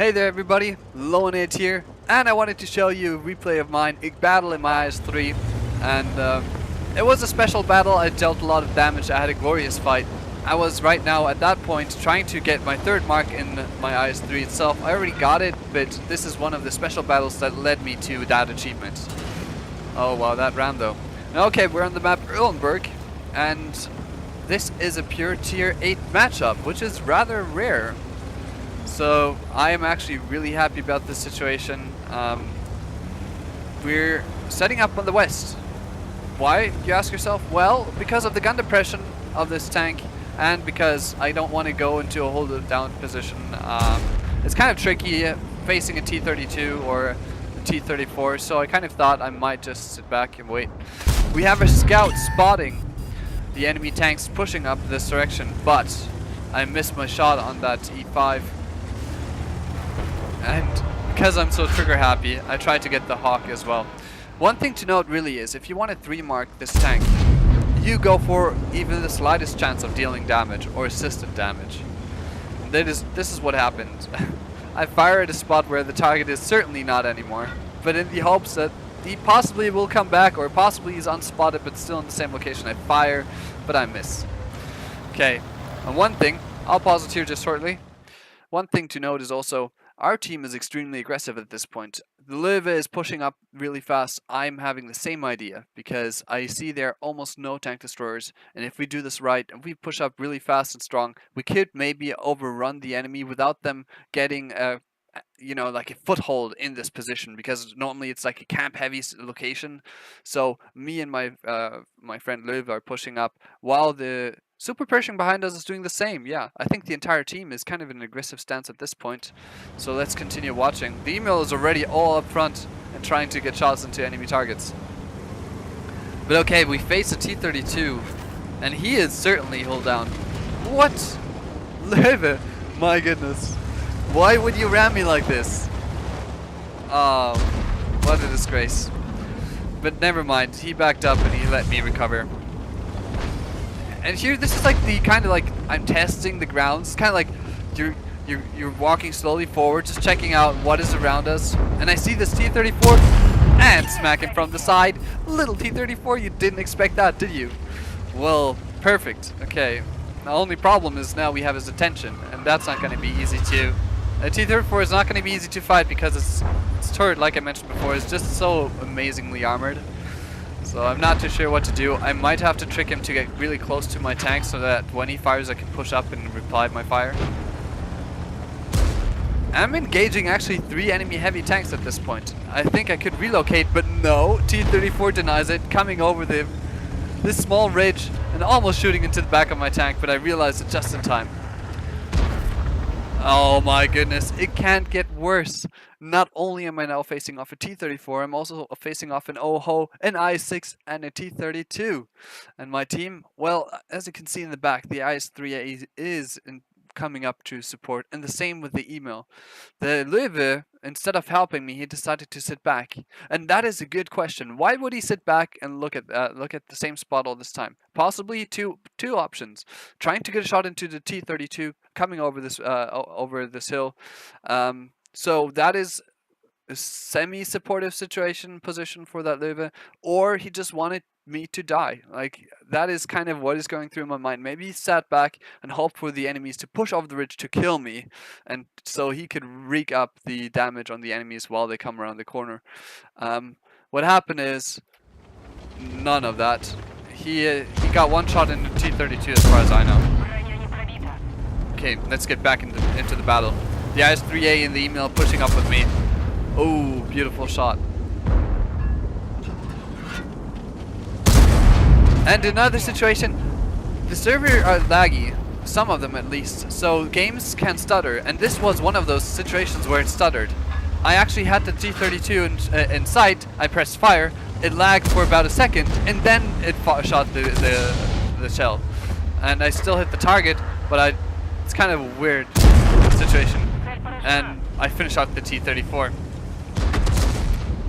Hey there everybody, Loanid here, and I wanted to show you a replay of mine, a battle in my IS-3, and it was a special battle. I dealt a lot of damage, I had a glorious fight. I was right now at that point trying to get my third mark in my IS-3 itself. I already got it, but this is one of the special battles that led me to that achievement. Oh wow, that ran though. Okay, we're on the map Erlenberg, and this is a pure tier 8 matchup, which is rather rare. So I am actually really happy about this situation. We're setting up on the west. Why, you ask yourself? Well, because of the gun depression of this tank, and because I don't want to go into a hold down position. It's kind of tricky facing a T-32 or a T-34, so I kind of thought I might just sit back and wait. We have a scout spotting the enemy tanks pushing up this direction, but I missed my shot on that E5. And because I'm so trigger happy, I tried to get the Hawk as well. One thing to note really is, if you want to 3-mark this tank, you go for even the slightest chance of dealing damage or assisted damage. This is what happened. I fire at a spot where the target is certainly not anymore, but in the hopes that he possibly will come back, or possibly he's unspotted but still in the same location. I fire, but I miss. Okay, and one thing, I'll pause it here just shortly. One thing to note is also, our team is extremely aggressive at this point. The Loanid is pushing up really fast. I'm having the same idea because I see there are almost no tank destroyers, and if we do this right and we push up really fast and strong, we could maybe overrun the enemy without them getting like a foothold in this position, because normally it's like a camp heavy location. So me and my my friend Loanid are pushing up while the super Pershing behind us is doing the same. Yeah, I think the entire team is kind of in an aggressive stance at this point. So let's continue watching. The email is already all up front and trying to get shots into enemy targets. But okay, we face a T-32 and he is certainly hull down. What? Loanid, my goodness. Why would you ram me like this? Oh, what a disgrace. But never mind, he backed up and he let me recover. And here, this is like the kind of like I'm testing the grounds. It's kind of like you're walking slowly forward, just checking out what is around us. And I see this T-34 and smack him from the side. Little T-34, you didn't expect that, did you? Well, perfect. Okay. The only problem is now we have his attention, and that's not going to be easy to. A T-34 is not going to be easy to fight because its turret, like I mentioned before, is just so amazingly armored. So I'm not too sure what to do. I might have to trick him to get really close to my tank so that when he fires I can push up and reply my fire. I'm engaging actually 3 enemy heavy tanks at this point. I think I could relocate, but no, T-34 denies it, coming over this small ridge and almost shooting into the back of my tank, but I realized it just in time. Oh my goodness, it can't get worse. Not only am I now facing off a T-34, I'm also facing off an OHO, an I-6, and a T-32. And my team, well, as you can see in the back, the IS-3A is coming up to support, and the same with the email. The Loanid, instead of helping me, he decided to sit back, and that is a good question. Why would he sit back and look at the same spot all this time? Possibly two options: trying to get a shot into the T-32 coming over this hill. So that is a semi-supportive position for that Loanid, or he just wanted me to die. Like, that is kind of what is going through my mind. Maybe he sat back and hoped for the enemies to push over the ridge to kill me, and so he could wreak up the damage on the enemies while they come around the corner. What happened is none of that. He got one shot in the T-32 as far as I know. Okay, let's get back into the battle. The IS-3A in the email pushing up with me. Oh, beautiful shot. And another situation, the server are laggy, some of them at least, so games can stutter, and this was one of those situations where it stuttered. I actually had the T-32 in sight, I pressed fire, it lagged for about a second, and then it shot the shell. And I still hit the target, but it's kind of a weird situation. And I finished off the T-34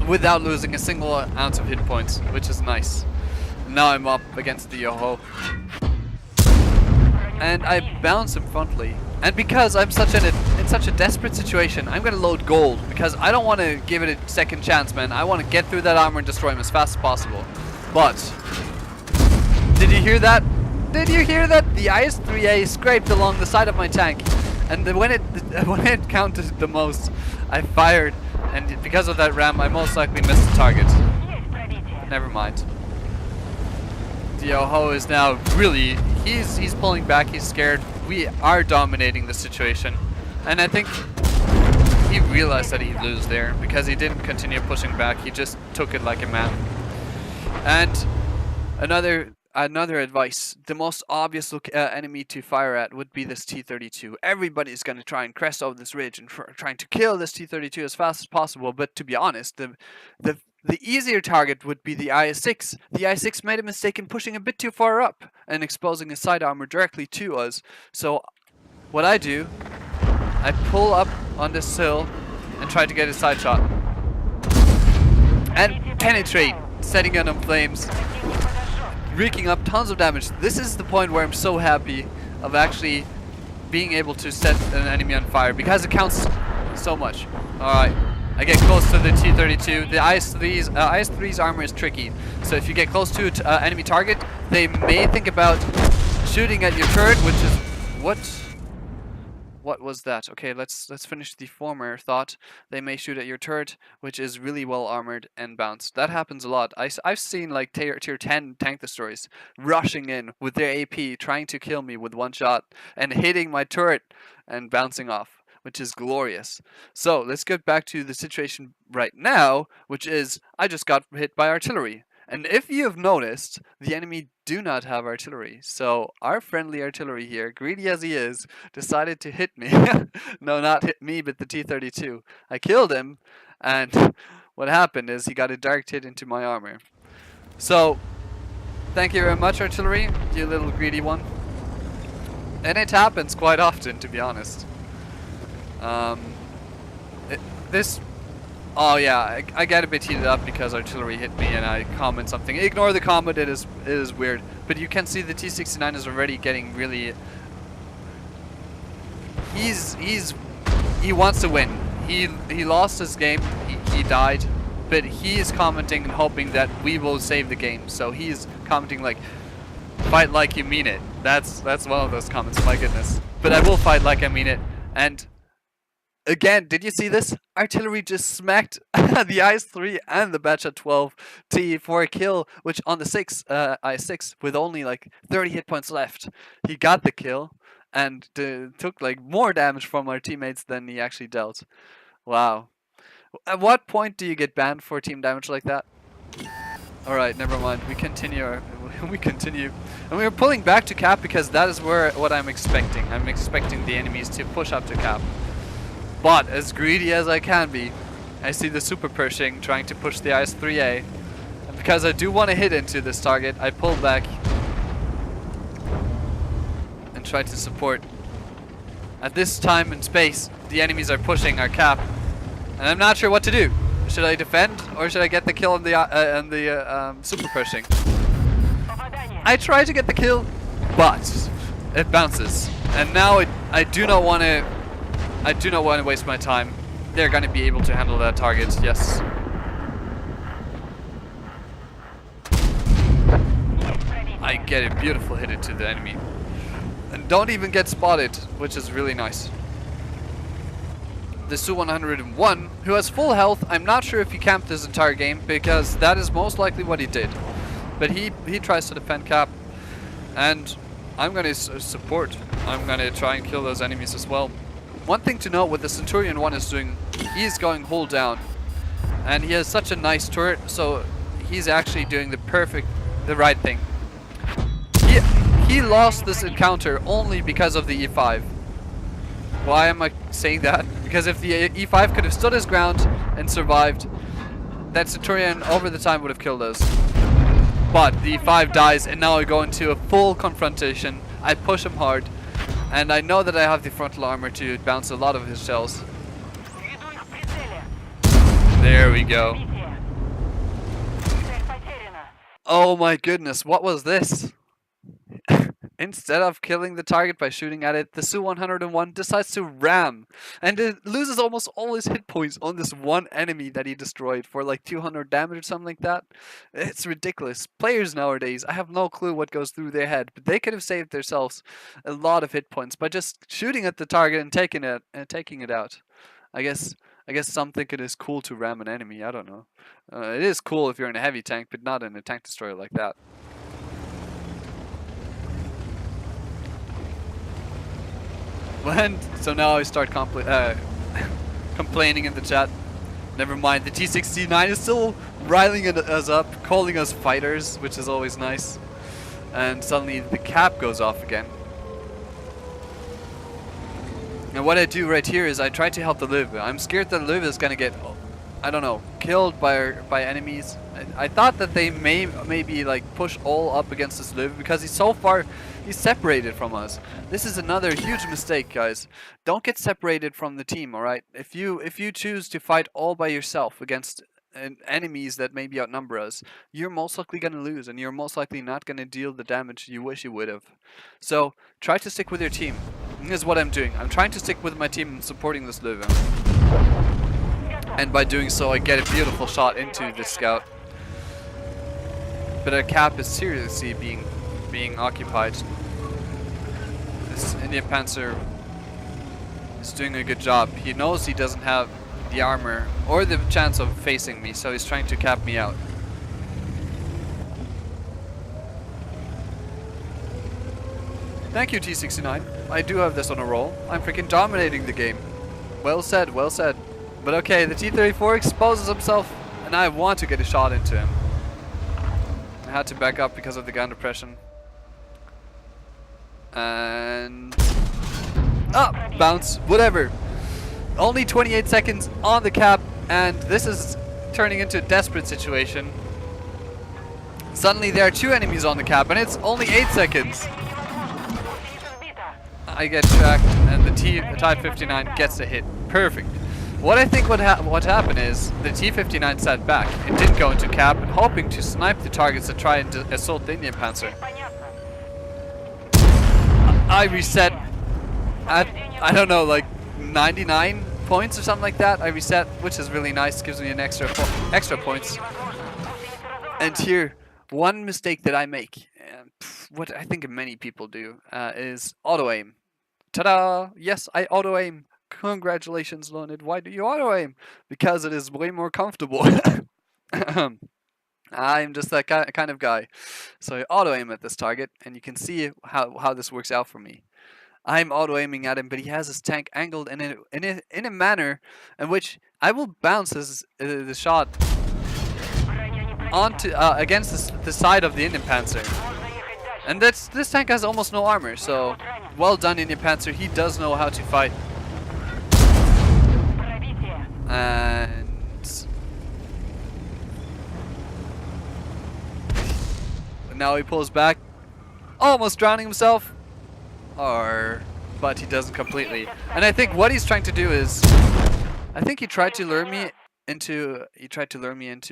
without losing a single ounce of hit points, which is nice. Now I'm up against the Yoho. And I bounce him frontally, And because I'm in such a desperate situation, I'm gonna load gold because I don't want to give it a second chance, man. I want to get through that armor and destroy him as fast as possible. But did you hear that? Did you hear that? The IS-3A scraped along the side of my tank, and when it counted the most, I fired, and because of that ram, I most likely missed the target. But never mind. The Yoho is now really, he's pulling back, he's scared. We are dominating the situation, and I think he realized that he'd lose there because he didn't continue pushing back. He just took it like a man. And another advice: the most obvious enemy to fire at would be this T-32. Everybody's going to try and crest over this ridge and trying to kill this T-32 as fast as possible. But to be honest, the easier target would be the IS-6. The IS-6 made a mistake in pushing a bit too far up and exposing his side armor directly to us. So what I do, I pull up on this hill and try to get a side shot. And penetrate, setting it on flames, wreaking up tons of damage. This is the point where I'm so happy of actually being able to set an enemy on fire because it counts so much. Alright. I get close to the T-32. The IS-3's armor is tricky. So if you get close to an enemy target, they may think about shooting at your turret, which is what was that? Okay, let's finish the former thought. They may shoot at your turret, which is really well armored and bounced. That happens a lot. I've seen like tier 10 tank destroyers rushing in with their AP, trying to kill me with one shot and hitting my turret and bouncing off, which is glorious. So let's get back to the situation right now, which is I just got hit by artillery. And if you have noticed, the enemy do not have artillery. So our friendly artillery here, greedy as he is, decided to hit me. No, not hit me, but the T-32. I killed him, and what happened is he got a direct hit into my armor. So thank you very much, artillery, you little greedy one. And it happens quite often, to be honest. Oh yeah, I get a bit heated up because artillery hit me and I comment something. Ignore the comment, it is weird. But you can see the T-69 is already getting really... He wants to win. He lost his game, he died. But he is commenting and hoping that we will save the game. So he's commenting like, fight like you mean it. That's one of those comments, my goodness. But I will fight like I mean it. And again, did you see this? Artillery just smacked the IS-3 and the Batchat 12T for a kill, which on the IS-6 with only like 30 hit points left, he got the kill and took like more damage from our teammates than he actually dealt. Wow. At what point do you get banned for team damage like that? Alright, never mind. We continue. We continue. And we're pulling back to cap because that is what I'm expecting. I'm expecting the enemies to push up to cap. But as greedy as I can be, I see the Super Pershing trying to push the IS-3A. And because I do want to hit into this target, I pull back and try to support. At this time and space, the enemies are pushing our cap. And I'm not sure what to do. Should I defend or should I get the kill on the Super Pershing? I try to get the kill, but it bounces. And now I do not want to waste my time. They're going to be able to handle that target, yes. I get a beautiful hit into the enemy. And don't even get spotted, which is really nice. The Su-101, who has full health, I'm not sure if he camped this entire game, because that is most likely what he did. But he tries to defend cap, and I'm going to support. I'm going to try and kill those enemies as well. One thing to note, what the Centurion 1 is doing, he's going hull down. And he has such a nice turret, so he's actually doing the right thing. He lost this encounter only because of the E5. Why am I saying that? Because if the E5 could have stood his ground and survived, that Centurion over the time would have killed us. But the E5 dies, and now I go into a full confrontation. I push him hard, and I know that I have the frontal armor to bounce a lot of his shells. There we go. Oh my goodness, what was this? Instead of killing the target by shooting at it, the Su-101 decides to ram, and it loses almost all his hit points on this one enemy that he destroyed for like 200 damage or something like that. It's ridiculous. Players nowadays, I have no clue what goes through their head, but they could have saved themselves a lot of hit points by just shooting at the target and taking it out. I guess some think it is cool to ram an enemy. I don't know. It is cool if you're in a heavy tank, but not in a tank destroyer like that. So now I start complaining in the chat. Never mind, the T69 is still riling us up, calling us fighters, which is always nice. And suddenly the cap goes off again. And what I do right here is I try to help the Liv. I'm scared that Liv is gonna get, I don't know, killed by enemies. I thought that they maybe like push all up against this Liv because he's separated from us. This is another huge mistake, guys. Don't get separated from the team, alright? If you choose to fight all by yourself against enemies that maybe outnumber us, you're most likely gonna lose, and you're most likely not gonna deal the damage you wish you would have. So try to stick with your team. And here's what I'm doing. I'm trying to stick with my team and supporting this Liv. And by doing so, I get a beautiful shot into the scout. But our cap is seriously being occupied. This Indian Panzer is doing a good job. He knows he doesn't have the armor or the chance of facing me, so he's trying to cap me out. Thank you, T69. I do have this on a roll. I'm freaking dominating the game. Well said, well said. But okay, the T-34 exposes himself, and I want to get a shot into him. I had to back up because of the gun depression. And... bounce, whatever. Only 28 seconds on the cap, and this is turning into a desperate situation. Suddenly there are 2 enemies on the cap, and it's only 8 seconds. I get tracked, and the T-59 gets a hit. Perfect. What I think what happened is the T-59 sat back. It didn't go into cap, and hoping to snipe the targets that try and assault the Indian Panzer. I reset at, I don't know, like 99 points or something like that. I reset, which is really nice. Gives me an extra points. And here, one mistake that I make, what I think many people do, is auto aim. Ta-da! Yes, I auto aim. Congratulations, Loanid. Why do you auto aim? Because it is way more comfortable. I'm just that kind of guy. So I auto aim at this target, and you can see how this works out for me. I'm auto aiming at him, but he has his tank angled in a manner in which I will bounce the shot onto against the side of the Indian Panzer. And this tank has almost no armor, so well done, Indian Panzer. He does know how to fight. And now he pulls back, almost drowning himself, but he doesn't completely. And I think what he's trying to do is, I think he tried to lure me into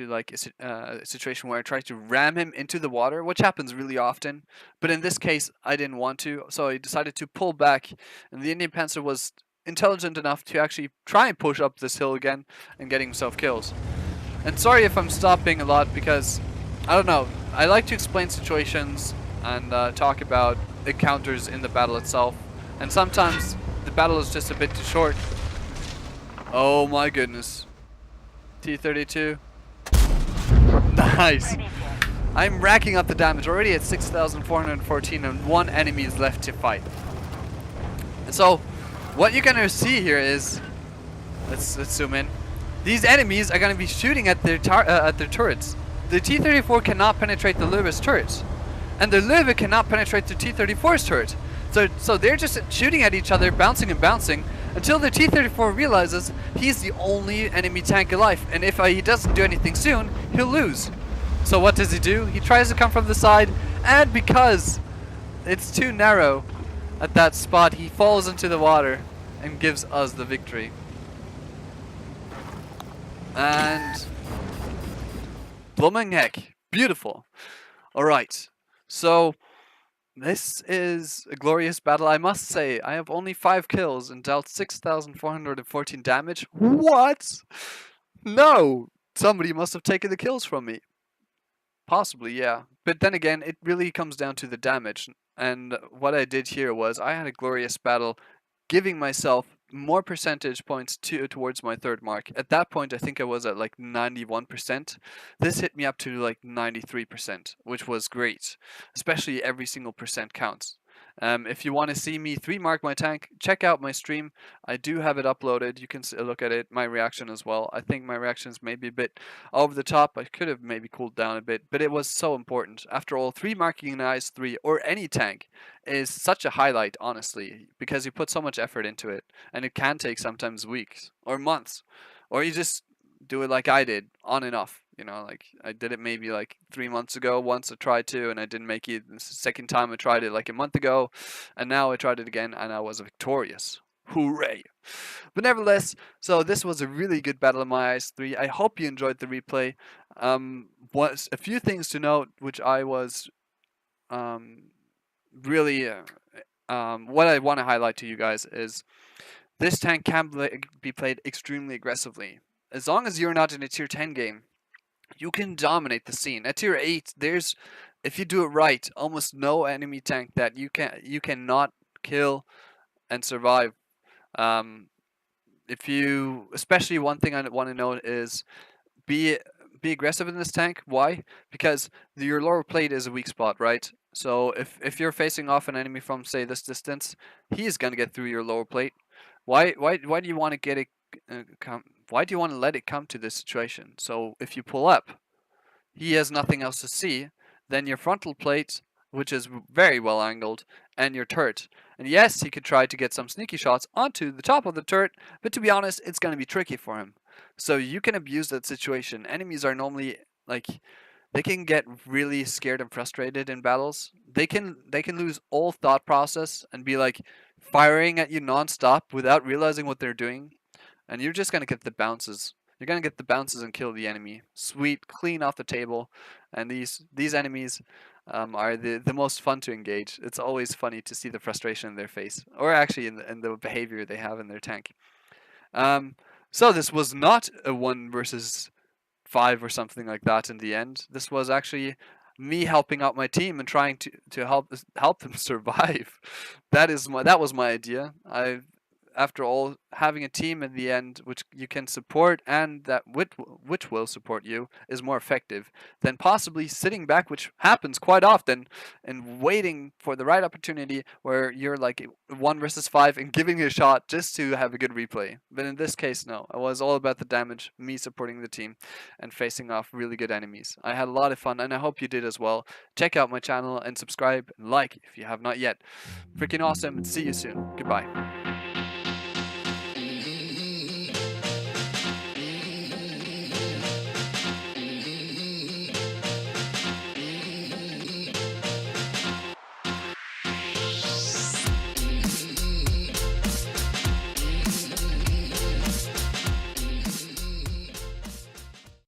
like a situation where I tried to ram him into the water, which happens really often. But in this case, I didn't want to, so I decided to pull back, and the Indian Panzer was intelligent enough to actually try and push up this hill again and getting himself kills. And sorry if I'm stopping a lot, because I don't know, I like to explain situations and talk about encounters in the battle itself, and sometimes the battle is just a bit too short. Oh my goodness. T-32. Nice. I'm racking up the damage already at 6,414, and 1 enemy is left to fight. And so what you're gonna see here is, let's zoom in. These enemies are gonna be shooting at their turrets. The T-34 cannot penetrate the Lurva's turret, and the Lurva cannot penetrate the T-34's turret. So they're just shooting at each other, bouncing and bouncing, until the T-34 realizes he's the only enemy tank alive, and if he doesn't do anything soon, he'll lose. So what does he do? He tries to come from the side, and because it's too narrow at that spot, he falls into the water and gives us the victory. And blooming heck, beautiful. Alright, so This is a glorious battle, I must say. I have only 5 kills and dealt 6,414 damage. What? No! Somebody must have taken the kills from me. Possibly, yeah. But then again, it really comes down to the damage. And what I did here was I had a glorious battle, giving myself more percentage points towards my third mark. At that point, I think I was at like 91%. This hit me up to like 93%, which was great. Especially every single percent counts. If you want to see me 3-mark my tank, check out my stream. I do have it uploaded. You can look at it, my reaction as well. I think my reactions may be a bit over the top. I could have maybe cooled down a bit, but it was so important. After all, 3-marking an IS-3 or any tank is such a highlight, honestly, because you put so much effort into it, and it can take sometimes weeks or months, or you just do it like I did, on and off. You know, like I did it maybe like 3 months ago. Once I tried to, and I didn't make it. The second time I tried it like a month ago, and now I tried it again, and I was victorious. Hooray! But nevertheless, so this was a really good battle of my eyes 3. I hope you enjoyed the replay. Was a few things to note, which I was really what I want to highlight to you guys is this tank can be played extremely aggressively. As long as you're not in a tier 10 game, you can dominate the scene. At tier 8, there's, if you do it right, almost no enemy tank that you cannot kill and survive. If you, especially one thing I want to note is be aggressive in this tank. Why? Because your lower plate is a weak spot, right? So if you're facing off an enemy from say this distance, he is gonna get through your lower plate. Why do you want to get it? Why do you want to let it come to this situation? So if you pull up, he has nothing else to see, then your frontal plate, which is very well angled, and your turret. And yes, he could try to get some sneaky shots onto the top of the turret, but to be honest, it's going to be tricky for him. So you can abuse that situation. Enemies are normally like, they can get really scared and frustrated in battles. They can lose all thought process and be like firing at you non-stop without realizing what they're doing, and you're just gonna get the bounces. You're gonna get the bounces and kill the enemy. Sweet, clean off the table, and these enemies are the most fun to engage. It's always funny to see the frustration in their face, or actually in the behavior they have in their tank. So this was not a 1 versus 5 or something like that in the end. This was actually me helping out my team and trying to help them survive. That was my idea. After all, having a team in the end which you can support and that which will support you is more effective than possibly sitting back, which happens quite often, and waiting for the right opportunity where you're like 1 versus 5 and giving it a shot just to have a good replay. But in this case, no. It was all about the damage, me supporting the team, and facing off really good enemies. I had a lot of fun, and I hope you did as well. Check out my channel and subscribe and like if you have not yet. Freaking awesome, and see you soon. Goodbye.